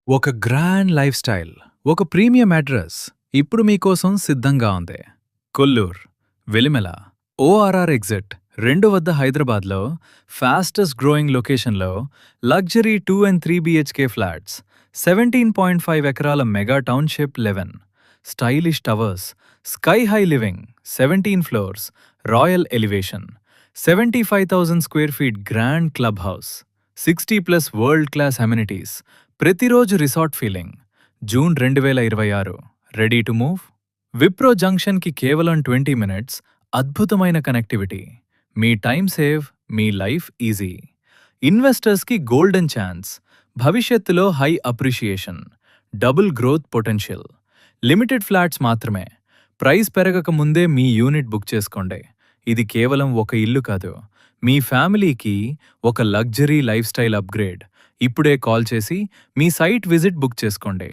ఒక grand life style, ఒక premium address ఇప్పుడు మీకోసం సిద్ధంగా ఉంది. కొల్లూర్, వెలిమెల, ఓఆర్ఆర్ ఎగ్జిట్ 2 వద్ద హైదరాబాద్లో ఫాస్టెస్ట్ గ్రోయింగ్ లొకేషన్లో లగ్జరీ 2 అండ్ 3 బిహెచ్కే ఫ్లాట్స్, 17.5 ఎకరాల mega township 11, stylish towers, sky high living, 17 floors, royal elevation, 75,000 square feet grand club house, 60+ world class amenities, ప్రతిరోజు resort feeling. June 2026. Ready to move? Wipro జంక్షన్కి కేవలం 20 minutes, అద్భుతమైన connectivity. మీ time save, మీ life easy. ఇన్వెస్టర్స్కి golden chance, భవిష్యత్తులో high appreciation, double growth potential. Limited flats మాత్రమే. Price పెరగక ముందే మీ యూనిట్ బుక్ చేసుకోండి. ఇది కేవలం ఒక ఇల్లు కాదు, మీ ఫ్యామిలీకి ఒక లగ్జరీ లైఫ్ స్టైల్ అప్గ్రేడ్. ఇప్పుడే కాల్ చేసి మీ సైట్ విజిట్ బుక్ చేసుకోండి.